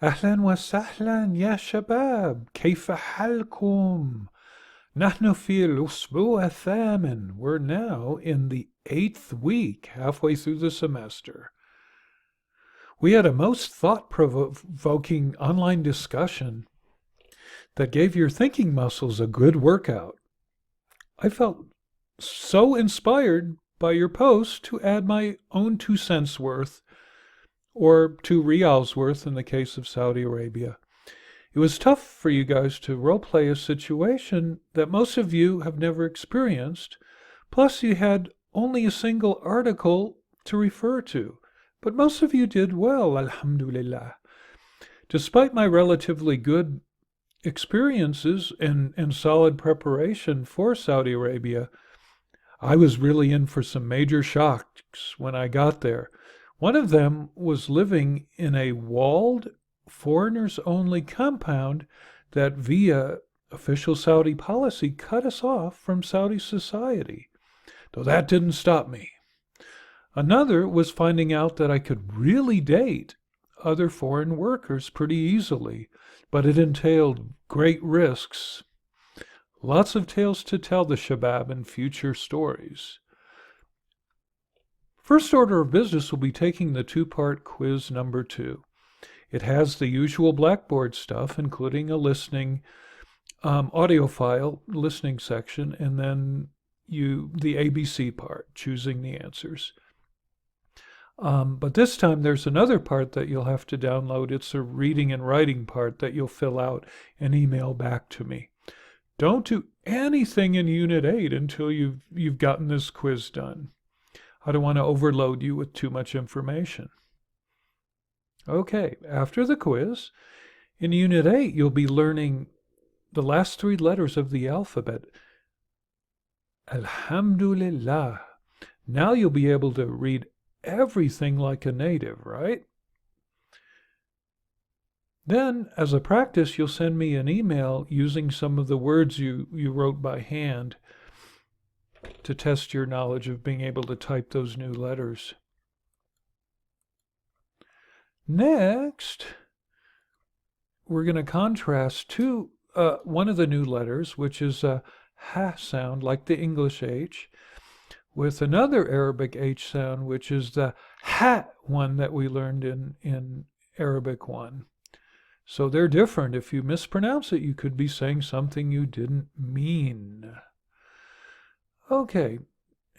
أهلا وسهلا يا شباب، كيف حالكم؟ نحن في الأسبوع الثامن. We're now in the 8th week, halfway through the semester. We had a most thought-provoking online discussion that gave your thinking muscles a good workout. I felt so inspired by your post to add my own 2 cents worth, or 2 rials worth in the case of Saudi Arabia. It was tough for you guys to roleplay a situation that most of you have never experienced, plus you had only a single article to refer to. But most of you did well, alhamdulillah. Despite my relatively good experiences and solid preparation for Saudi Arabia, I was really in for some major shocks when I got there. One of them was living in a walled, foreigners-only compound that, via official Saudi policy, cut us off from Saudi society. Though that didn't stop me. Another was finding out that I could really date other foreign workers pretty easily, but it entailed great risks. Lots of tales to tell the Shabab in future stories. First order of business will be taking the 2-part quiz number 2. It has the usual Blackboard stuff, including a listening audio file, listening section, and then the ABC part, choosing the answers. But this time there's another part that you'll have to download. It's a reading and writing part that you'll fill out and email back to me. Don't do anything in Unit 8 until you've gotten this quiz done. I don't want to overload you with too much information. Okay, after the quiz, in Unit 8, you'll be learning the last 3 letters of the alphabet. Alhamdulillah. Now you'll be able to read everything like a native, right? Then, as a practice, you'll send me an email using some of the words you wrote by hand to test your knowledge of being able to type those new letters. Next, we're going to contrast one of the new letters, which is a ha sound, like the English H, with another Arabic H sound, which is the ha one that we learned in Arabic 1. So they're different. If you mispronounce it, you could be saying something you didn't mean. Okay,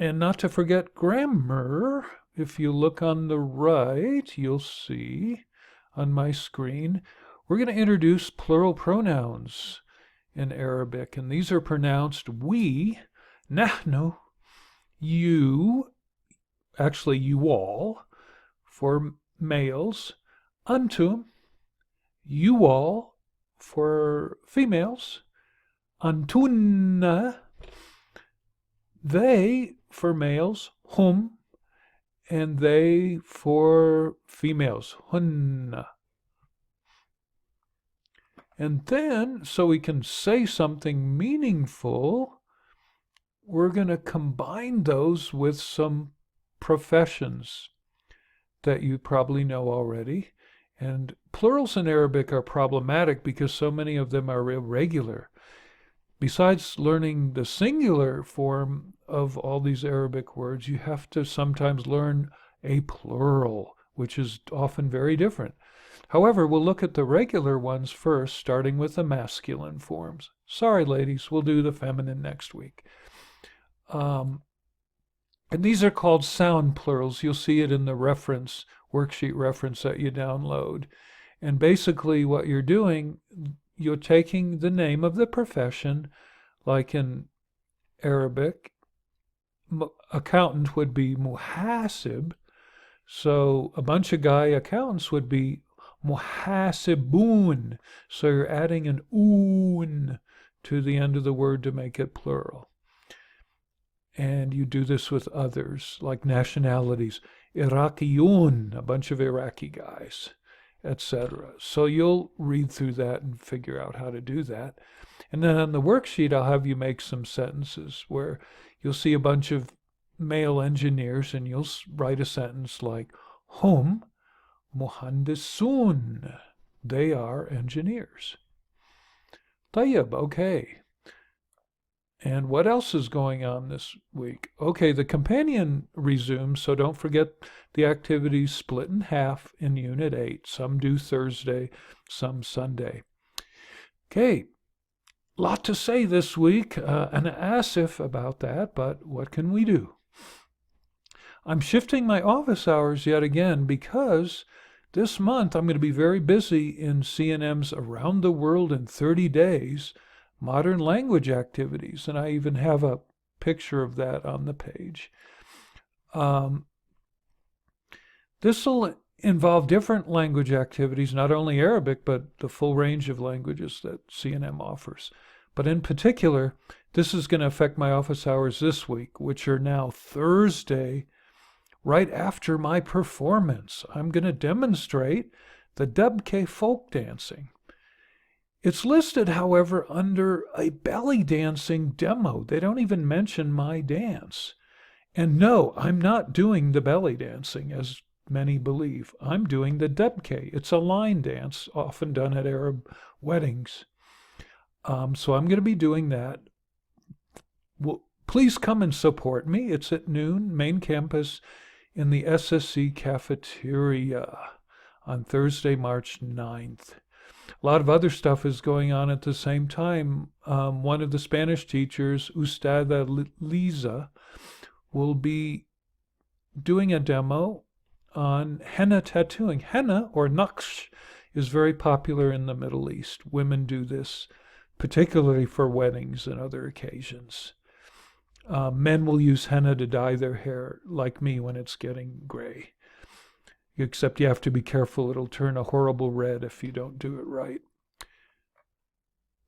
and not to forget grammar. If you look on the right, you'll see on my screen, we're going to introduce plural pronouns in Arabic, and these are pronounced we, nahnu, you, actually you all, for males, antum, you all, for females, antunna, they, for males, hum, and they for females, hunna. And then, so we can say something meaningful, we're going to combine those with some professions that you probably know already. And plurals in Arabic are problematic because so many of them are irregular. Besides learning the singular form of all these Arabic words, you have to sometimes learn a plural, which is often very different. However, we'll look at the regular ones first, starting with the masculine forms. Sorry, ladies, we'll do the feminine next week. And these are called sound plurals. You'll see it in the reference, worksheet reference that you download. And basically what you're doing, you're taking the name of the profession, like in Arabic, accountant would be muhasib. So a bunch of guy accountants would be muhasibun. So you're adding an un to the end of the word to make it plural. And you do this with others, like nationalities. Iraqiyun, a bunch of Iraqi guys, etc. So you'll read through that and figure out how to do that. And then on the worksheet, I'll have you make some sentences where you'll see a bunch of male engineers and you'll write a sentence like, hum muhandisun. They are engineers. طيب, okay. And what else is going on this week? Okay, the companion resumes, so don't forget the activities split in half in Unit 8. Some do Thursday, some Sunday. Okay, lot to say this week, and asif about that, but what can we do? I'm shifting my office hours yet again because this month I'm going to be very busy in CNM's Around the World in 30 Days modern language activities, and I even have a picture of that on the page. This will involve different language activities, not only Arabic, but the full range of languages that CNM offers. But in particular, this is going to affect my office hours this week, which are now Thursday, right after my performance. I'm going to demonstrate the Dubke folk dancing. It's listed, however, under a belly dancing demo. They don't even mention my dance. And no, I'm not doing the belly dancing, as many believe. I'm doing the Dubke. It's a line dance, often done at Arab weddings. So I'm going to be doing that. Well, please come and support me. It's at noon, main campus, in the SSC cafeteria on Thursday, March 9th. A lot of other stuff is going on at the same time. One of the Spanish teachers, Ustada Liza, will be doing a demo on henna tattooing. Henna, or naqsh, is very popular in the Middle East. Women do this, particularly for weddings and other occasions. Men will use henna to dye their hair, like me, when it's getting gray. Except you have to be careful. It'll turn a horrible red if you don't do it right.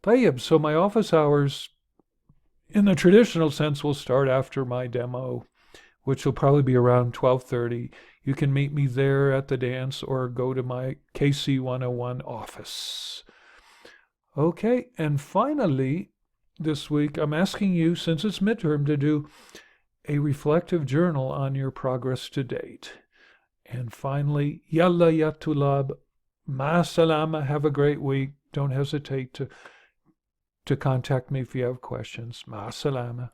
طيب, so my office hours, in the traditional sense, will start after my demo, which will probably be around 12:30. You can meet me there at the dance or go to my KC 101 office. Okay, and finally, this week, I'm asking you, since it's midterm, to do a reflective journal on your progress to date. And finally, Yalla ya tulab, ma salama, have a great week. Don't hesitate to contact me if you have questions. Ma salama.